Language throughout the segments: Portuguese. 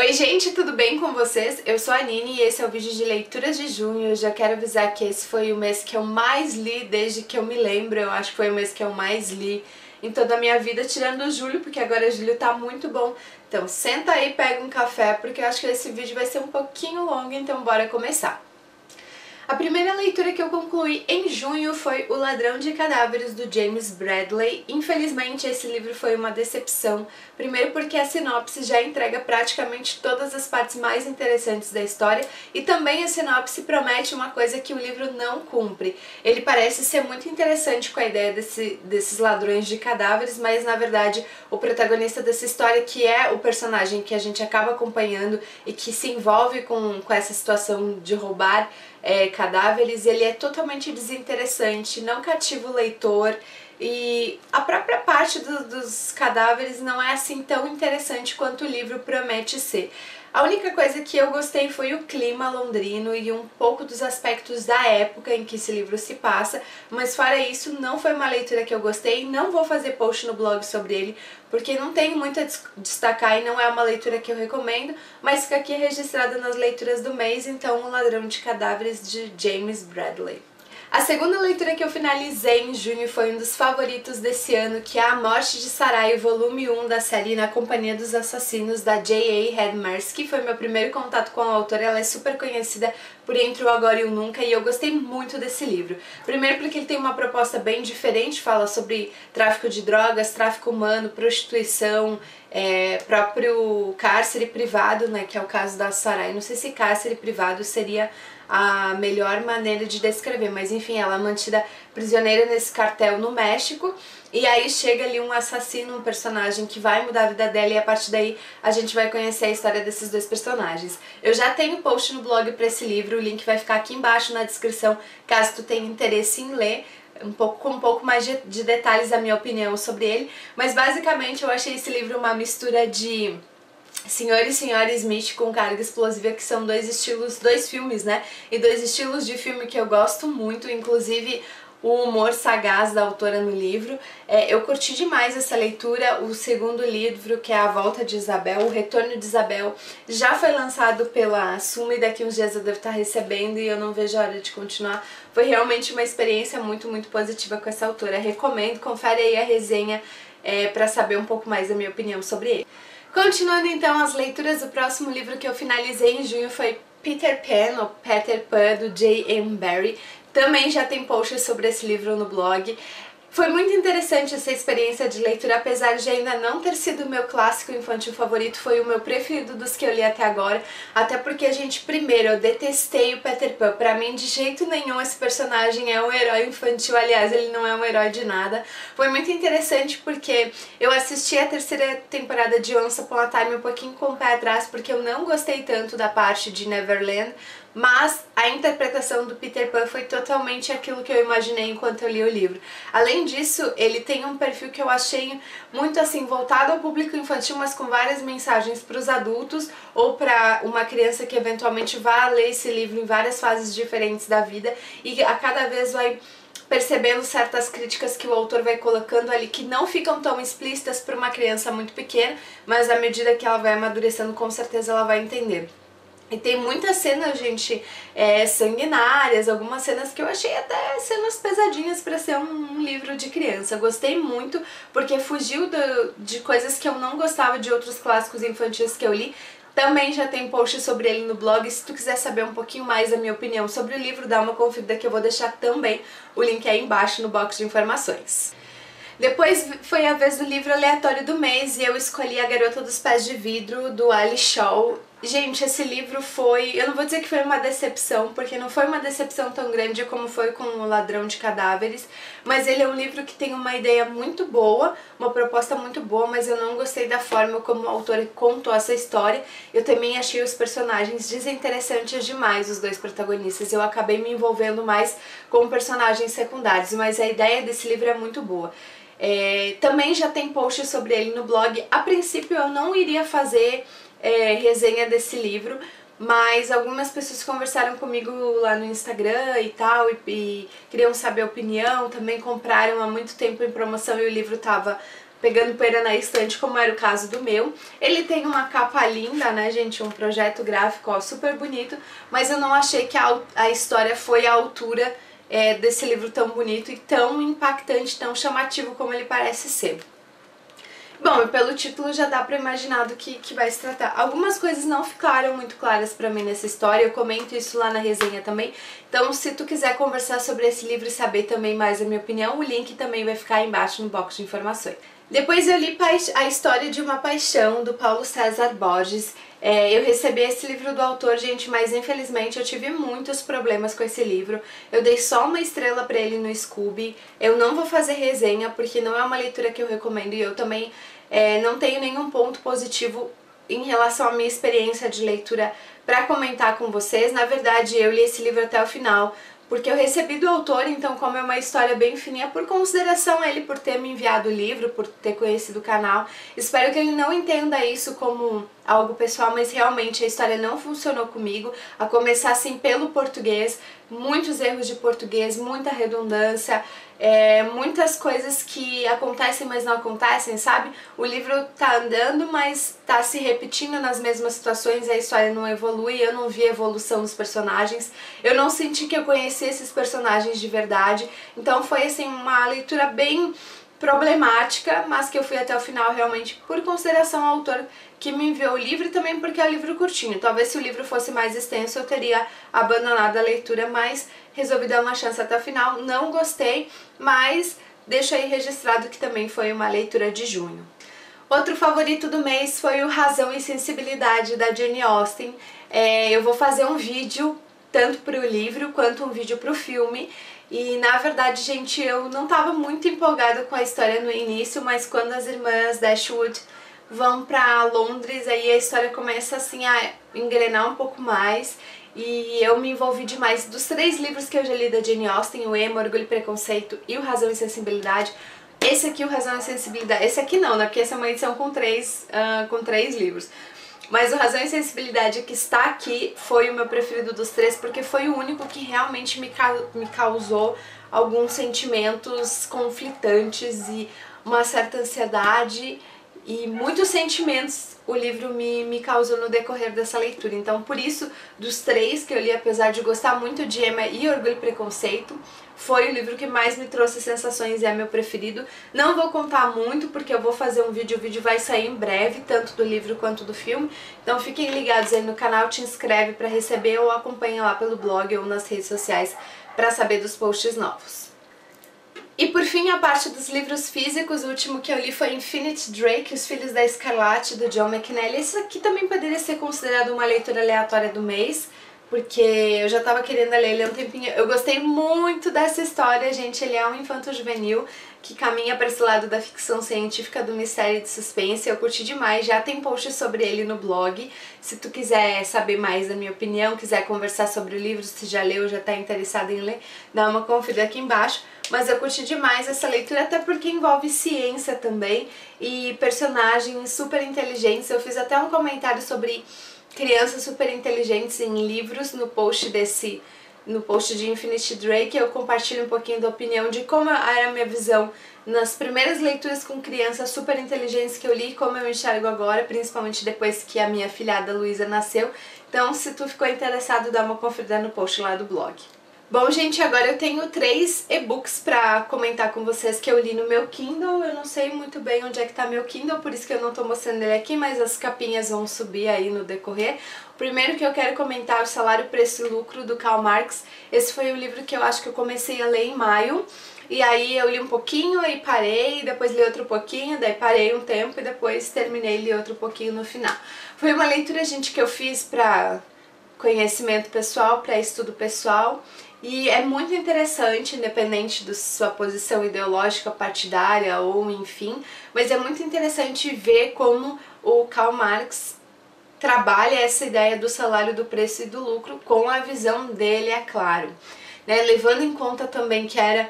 Oi gente, tudo bem com vocês? Eu sou a Nini e esse é o vídeo de leituras de junho. Eu já quero avisar que esse foi o mês que eu mais li desde que eu me lembro. Eu acho que foi o mês que eu mais li em toda a minha vida, tirando o julho, porque agora julho tá muito bom. Então senta aí, pega um café, porque eu acho que esse vídeo vai ser um pouquinho longo, então bora começar. A primeira leitura que eu concluí em junho foi O Ladrão de Cadáveres, do James Bradley. Infelizmente esse livro foi uma decepção, primeiro porque a sinopse já entrega praticamente todas as partes mais interessantes da história e também a sinopse promete uma coisa que o livro não cumpre. Ele parece ser muito interessante com a ideia desses ladrões de cadáveres, mas na verdade o protagonista dessa história, que é o personagem que a gente acaba acompanhando e que se envolve com essa situação de roubar cadáveres, ele é totalmente desinteressante, não cativa o leitor e a própria parte dos cadáveres não é assim tão interessante quanto o livro promete ser. A única coisa que eu gostei foi o clima londrino e um pouco dos aspectos da época em que esse livro se passa, mas fora isso não foi uma leitura que eu gostei. Não vou fazer post no blog sobre ele porque não tenho muito a destacar e não é uma leitura que eu recomendo, mas fica aqui registrada nas leituras do mês, então O Ladrão de Cadáveres, de James Bradley. A segunda leitura que eu finalizei em junho foi um dos favoritos desse ano, que é A Morte de Sarai, volume 1 da série Na Companhia dos Assassinos, da J.A. Hedmark, que foi meu primeiro contato com a autora. Ela é super conhecida por Entre o Agora e o Nunca e eu gostei muito desse livro. Primeiro porque ele tem uma proposta bem diferente, fala sobre tráfico de drogas, tráfico humano, prostituição, próprio cárcere privado, né, que é o caso da Sarai. Não sei se cárcere privado seria a melhor maneira de descrever, mas enfim, ela é mantida prisioneira nesse cartel no México e aí chega ali um assassino, um personagem que vai mudar a vida dela e a partir daí a gente vai conhecer a história desses dois personagens. Eu já tenho post no blog para esse livro, o link vai ficar aqui embaixo na descrição caso tu tenha interesse em ler com um pouco mais de detalhes a minha opinião sobre ele, mas basicamente eu achei esse livro uma mistura de Senhor e Senhora Smith com Carga Explosiva, que são dois filmes, né? E dois estilos de filme que eu gosto muito, inclusive o humor sagaz da autora no livro. Eu curti demais essa leitura. O segundo livro, que é A Volta de Isabel, O Retorno de Isabel, já foi lançado pela Suma e daqui uns dias eu devo estar recebendo e eu não vejo a hora de continuar. Foi realmente uma experiência muito positiva com essa autora. Recomendo, confere aí a resenha para saber um pouco mais da minha opinião sobre ele. Continuando então as leituras, o próximo livro que eu finalizei em junho foi Peter Pan, ou Peter Pan, do J.M. Barrie. Também já tem posts sobre esse livro no blog. Foi muito interessante essa experiência de leitura, apesar de ainda não ter sido o meu clássico infantil favorito, foi o meu preferido dos que eu li até agora, até porque, gente, primeiro, eu detestei o Peter Pan. Pra mim, de jeito nenhum, esse personagem é um herói infantil, aliás, ele não é um herói de nada. Foi muito interessante porque eu assisti a terceira temporada de Once Upon a Time um pouquinho com o pé atrás, porque eu não gostei tanto da parte de Neverland, mas a interpretação do Peter Pan foi totalmente aquilo que eu imaginei enquanto eu li o livro. Além disso, ele tem um perfil que eu achei muito assim voltado ao público infantil, mas com várias mensagens para os adultos ou para uma criança que eventualmente vá ler esse livro em várias fases diferentes da vida e a cada vez vai percebendo certas críticas que o autor vai colocando ali que não ficam tão explícitas para uma criança muito pequena, mas à medida que ela vai amadurecendo, com certeza ela vai entender. E tem muitas cenas, gente, sanguinárias, algumas cenas que eu achei até cenas pesadinhas pra ser um livro de criança. Gostei muito porque fugiu de coisas que eu não gostava de outros clássicos infantis que eu li. Também já tem post sobre ele no blog, se tu quiser saber um pouquinho mais da minha opinião sobre o livro, dá uma conferida que eu vou deixar também o link aí embaixo no box de informações. Depois foi a vez do livro aleatório do mês e eu escolhi A Garota dos Pés de Vidro, do Ali Shaw. Gente, esse livro foi... eu não vou dizer que foi uma decepção, porque não foi uma decepção tão grande como foi com O Ladrão de Cadáveres, mas ele é um livro que tem uma ideia muito boa, uma proposta muito boa, mas eu não gostei da forma como o autor contou essa história. Eu também achei os personagens desinteressantes demais, os dois protagonistas. Eu acabei me envolvendo mais com personagens secundários, mas a ideia desse livro é muito boa. Também já tem post sobre ele no blog. A princípio eu não iria fazer resenha desse livro, mas algumas pessoas conversaram comigo lá no Instagram e tal e queriam saber a opinião, também compraram há muito tempo em promoção e o livro estava pegando poeira na estante, como era o caso do meu. Ele tem uma capa linda, né, gente? Um projeto gráfico, ó, super bonito, mas eu não achei que a história foi à altura desse livro tão bonito e tão impactante, tão chamativo como ele parece ser. Bom, pelo título já dá pra imaginar do que vai se tratar. Algumas coisas não ficaram muito claras pra mim nessa história, eu comento isso lá na resenha também. Então, se tu quiser conversar sobre esse livro e saber também mais a minha opinião, o link também vai ficar aí embaixo no box de informações. Depois eu li A História de uma Paixão, do Paulo César Borges. Eu recebi esse livro do autor, gente, mas infelizmente eu tive muitos problemas com esse livro. Eu dei só uma estrela pra ele no Scooby. Eu não vou fazer resenha porque não é uma leitura que eu recomendo e eu também não tenho nenhum ponto positivo em relação à minha experiência de leitura pra comentar com vocês. Na verdade, eu li esse livro até o final porque eu recebi do autor, então como é uma história bem fininha, por consideração a ele por ter me enviado o livro, por ter conhecido o canal, espero que ele não entenda isso como algo pessoal, mas realmente a história não funcionou comigo, a começar assim pelo português, muitos erros de português, muita redundância, muitas coisas que acontecem, mas não acontecem, sabe? O livro tá andando, mas tá se repetindo nas mesmas situações, a história não evolui, eu não vi evolução dos personagens, eu não senti que eu conhecia esses personagens de verdade, então foi assim uma leitura bem problemática, mas que eu fui até o final realmente por consideração ao autor que me enviou o livro e também porque é um livro curtinho. Talvez se o livro fosse mais extenso eu teria abandonado a leitura, mas resolvi dar uma chance até o final. Não gostei, mas deixo aí registrado que também foi uma leitura de junho. Outro favorito do mês foi o Razão e Sensibilidade, da Jane Austen. Eu vou fazer um vídeo tanto para o livro quanto um vídeo para o filme. E na verdade, gente, eu não estava muito empolgada com a história no início, mas quando as irmãs Dashwood vão pra Londres, aí a história começa assim a engrenar um pouco mais e eu me envolvi demais. Dos 3 livros que eu já li da Jane Austen, o Emma, Orgulho e Preconceito e o Razão e Sensibilidade, esse aqui, o Razão e Sensibilidade, esse aqui não, né, porque essa é uma edição com 3 livros. Mas o Razão e Sensibilidade que está aqui foi o meu preferido dos 3, porque foi o único que realmente me causou alguns sentimentos conflitantes e uma certa ansiedade e muitos sentimentos o livro me causou no decorrer dessa leitura. Então, por isso, dos 3 que eu li, apesar de gostar muito de Emma e Orgulho e Preconceito, foi o livro que mais me trouxe sensações e é meu preferido. Não vou contar muito porque eu vou fazer um vídeo, o vídeo vai sair em breve, tanto do livro quanto do filme. Então fiquem ligados aí no canal, te inscreve para receber ou acompanha lá pelo blog ou nas redes sociais para saber dos posts novos. E por fim, a parte dos livros físicos, o último que eu li foi Infinite Drake, Os Filhos da Escarlate, do John McNally. Esse aqui também poderia ser considerado uma leitura aleatória do mês, porque eu já tava querendo ler ele há um tempinho. Eu gostei muito dessa história, gente. Ele é um infanto-juvenil que caminha para esse lado da ficção científica, do mistério e de suspense. Eu curti demais, já tem post sobre ele no blog. Se tu quiser saber mais da minha opinião, quiser conversar sobre o livro, se já leu, já tá interessado em ler, dá uma conferida aqui embaixo. Mas eu curti demais essa leitura, até porque envolve ciência também e personagens super inteligentes. Eu fiz até um comentário sobre crianças super inteligentes em livros no post de Infinite Drake. Eu compartilho um pouquinho da opinião de como era a minha visão nas primeiras leituras com crianças super inteligentes que eu li e como eu enxergo agora, principalmente depois que a minha filhada Luísa nasceu. Então, se tu ficou interessado, dá uma conferida no post lá do blog. Bom, gente, agora eu tenho 3 e-books pra comentar com vocês que eu li no meu Kindle. Eu não sei muito bem onde é que tá meu Kindle, por isso que eu não tô mostrando ele aqui, mas as capinhas vão subir aí no decorrer. O primeiro que eu quero comentar é o Salário, Preço e Lucro, do Karl Marx. Esse foi o livro que eu acho que eu comecei a ler em maio. E aí eu li um pouquinho e parei, depois li outro pouquinho, daí parei um tempo e depois terminei e li outro pouquinho no final. Foi uma leitura, gente, que eu fiz pra conhecimento pessoal, pra estudo pessoal. E é muito interessante, independente da sua posição ideológica, partidária ou enfim, mas é muito interessante ver como o Karl Marx trabalha essa ideia do salário, do preço e do lucro com a visão dele, é claro. Né? Levando em conta também que é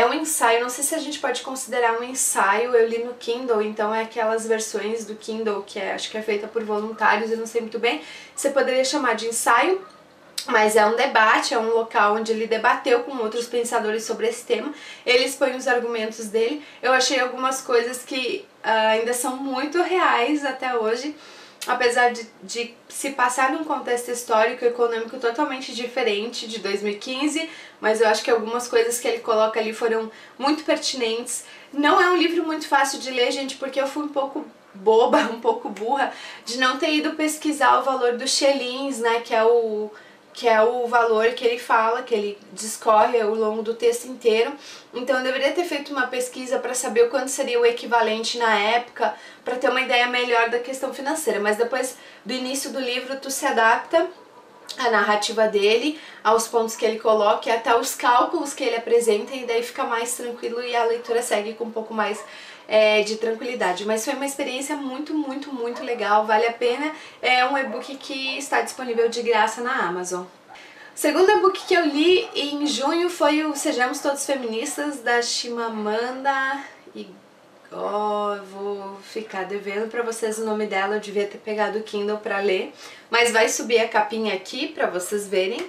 um ensaio, não sei se a gente pode considerar um ensaio, eu li no Kindle, então é aquelas versões do Kindle que acho que é feita por voluntários, eu não sei muito bem, você poderia chamar de ensaio. mas é um debate, é um local onde ele debateu com outros pensadores sobre esse tema, ele expõe os argumentos dele. Eu achei algumas coisas que ainda são muito reais até hoje, apesar de se passar num contexto histórico e econômico totalmente diferente de 2015, mas eu acho que algumas coisas que ele coloca ali foram muito pertinentes. Não é um livro muito fácil de ler, gente, porque eu fui um pouco boba, um pouco burra, de não ter ido pesquisar o valor dos shillings, né, que é o valor que ele fala, que ele discorre ao longo do texto inteiro. Então eu deveria ter feito uma pesquisa para saber o quanto seria o equivalente na época, para ter uma ideia melhor da questão financeira. Mas depois do início do livro tu se adapta à narrativa dele, aos pontos que ele coloca e até os cálculos que ele apresenta, e daí fica mais tranquilo e a leitura segue com um pouco mais de tranquilidade. Mas foi uma experiência muito, muito, muito legal, vale a pena. É um e-book que está disponível de graça na Amazon. O segundo e-book que eu li em junho foi o Sejamos Todos Feministas, da Chimamanda eu vou ficar devendo pra vocês o nome dela, eu devia ter pegado o Kindle pra ler, mas vai subir a capinha aqui pra vocês verem.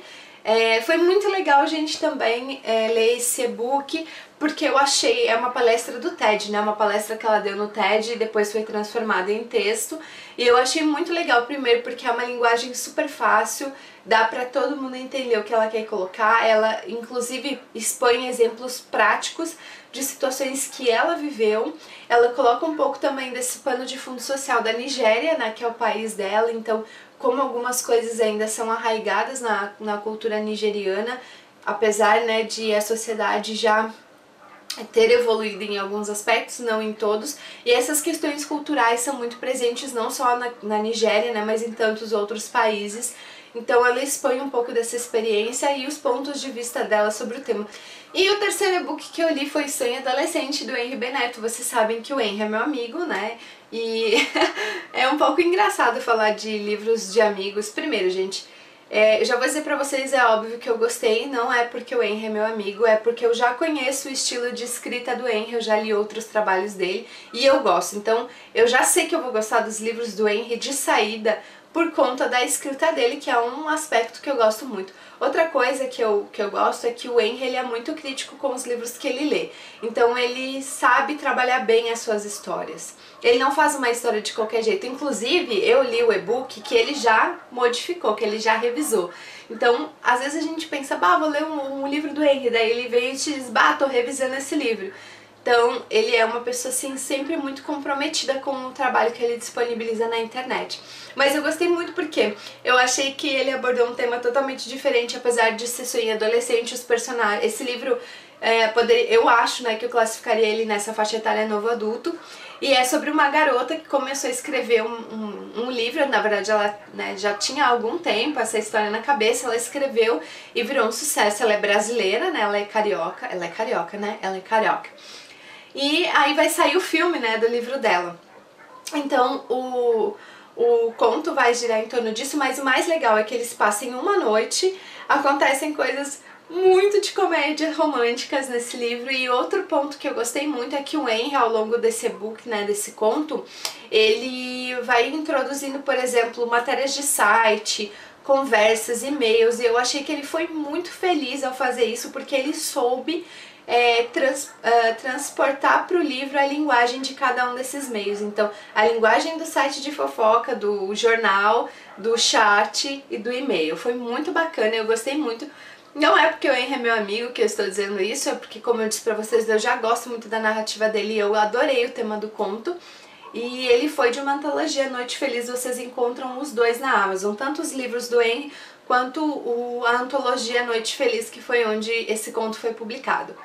Foi muito legal, gente, também ler esse e-book, porque eu achei, é uma palestra do TED, né, uma palestra que ela deu no TED e depois foi transformada em texto, e eu achei muito legal, primeiro porque é uma linguagem super fácil, dá pra todo mundo entender o que ela quer colocar, ela inclusive expõe exemplos práticos de situações que ela viveu, ela coloca um pouco também desse pano de fundo social da Nigéria, né, que é o país dela, então como algumas coisas ainda são arraigadas na cultura nigeriana, apesar, né, de a sociedade já ter evoluído em alguns aspectos, não em todos, e essas questões culturais são muito presentes não só na Nigéria, né, mas em tantos outros países. Então ela expõe um pouco dessa experiência e os pontos de vista dela sobre o tema. E o terceiro e-book que eu li foi Sonho Adolescente, do Henri Beneto. Vocês sabem que o Henri é meu amigo, né? E é um pouco engraçado falar de livros de amigos. Primeiro, gente, eu já vou dizer pra vocês, é óbvio que eu gostei, não é porque o Henri é meu amigo, é porque eu já conheço o estilo de escrita do Henri, eu já li outros trabalhos dele e eu gosto. Então eu já sei que eu vou gostar dos livros do Henri de saída, por conta da escrita dele, que é um aspecto que eu gosto muito. Outra coisa que eu gosto é que o Henri, ele é muito crítico com os livros que ele lê. Então ele sabe trabalhar bem as suas histórias. Ele não faz uma história de qualquer jeito. Inclusive, eu li o e-book que ele já modificou, que ele já revisou. Então, às vezes a gente pensa, bah, vou ler um livro do Henri, daí ele veio e te diz, bah, tô revisando esse livro. Então, ele é uma pessoa, assim, sempre muito comprometida com o trabalho que ele disponibiliza na internet. Mas eu gostei muito porque eu achei que ele abordou um tema totalmente diferente, apesar de ser sonho adolescente, os personagens... Esse livro, eu acho, né, que eu classificaria ele nessa faixa etária novo adulto. E é sobre uma garota que começou a escrever um livro, na verdade ela, né, já tinha há algum tempo essa história na cabeça, ela escreveu e virou um sucesso. Ela é brasileira, né, ela é carioca, né, ela é carioca. E aí vai sair o filme, né, do livro dela. Então o conto vai girar em torno disso, mas o mais legal é que eles passam uma noite, acontecem coisas muito de comédia românticas nesse livro. E outro ponto que eu gostei muito é que o Henri, ao longo desse e-book, né, desse conto, ele vai introduzindo, por exemplo, matérias de site, conversas, e-mails, e eu achei que ele foi muito feliz ao fazer isso, porque ele soube transportar para o livro a linguagem de cada um desses meios. Então, a linguagem do site de fofoca, do jornal, do chat e do e-mail. Foi muito bacana, eu gostei muito. Não é porque o Henri é meu amigo que eu estou dizendo isso, é porque, como eu disse pra vocês, eu já gosto muito da narrativa dele e eu adorei o tema do conto. E ele foi de uma antologia, Noite Feliz, vocês encontram os dois na Amazon, tanto os livros do Henri quanto a antologia Noite Feliz, que foi onde esse conto foi publicado.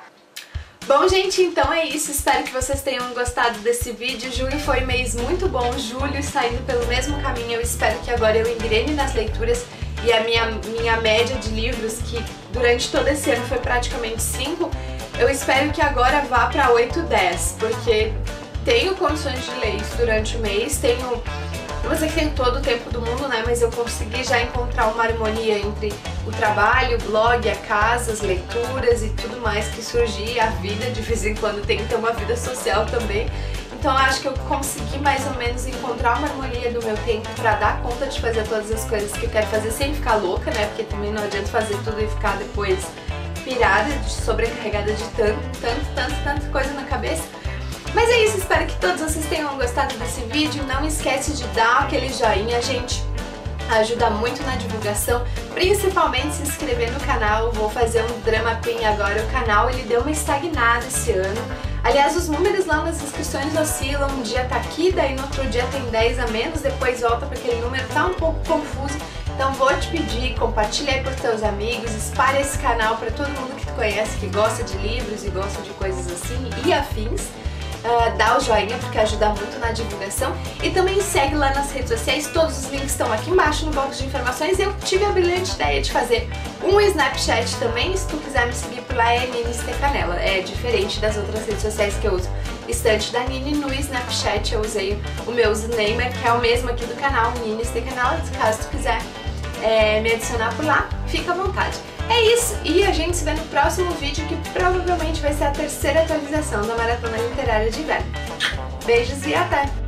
Bom, gente, então é isso, espero que vocês tenham gostado desse vídeo. Junho foi um mês muito bom, julho está indo pelo mesmo caminho, eu espero que agora eu engrene nas leituras e a minha média de livros, que durante todo esse ano foi praticamente 5, eu espero que agora vá para 8, 10, porque tenho condições de ler isso durante o mês, não vou dizer que tenho todo o tempo do mundo, né, mas eu consegui já encontrar uma harmonia entre o trabalho, o blog, a casa, as leituras e tudo mais que surgir, a vida, de vez em quando tem que ter uma vida social também. Então eu acho que eu consegui mais ou menos encontrar uma harmonia do meu tempo pra dar conta de fazer todas as coisas que eu quero fazer sem ficar louca, né? Porque também não adianta fazer tudo e ficar depois pirada, sobrecarregada de tanta coisa na cabeça. Mas é isso, espero que todos vocês tenham gostado desse vídeo. Não esquece de dar aquele joinha, gente. Ajuda muito na divulgação, principalmente se inscrever no canal. Vou fazer um Drama Queen agora. O canal ele deu uma estagnada esse ano. Aliás, os números lá nas inscrições oscilam. Um dia tá aqui, daí no outro dia tem 10 a menos, depois volta para aquele número, tá um pouco confuso. Então vou te pedir, compartilha aí por teus amigos, espalha esse canal para todo mundo que tu conhece, que gosta de livros e gosta de coisas assim e afins. Dá o joinha porque ajuda muito na divulgação e também segue lá nas redes sociais, todos os links estão aqui embaixo no box de informações. Eu tive a brilhante ideia de fazer um Snapchat também, se tu quiser me seguir por lá é Nini Canela, é diferente das outras redes sociais que eu uso. Estante da Nini, no Snapchat eu usei o meu username, que é o mesmo aqui do canal, Nini Canela, caso tu quiser me adicionar por lá, fica à vontade. É isso, e a gente se vê no próximo vídeo, que provavelmente vai ser a terceira atualização da Maratona Literária de Inverno. Beijos e até!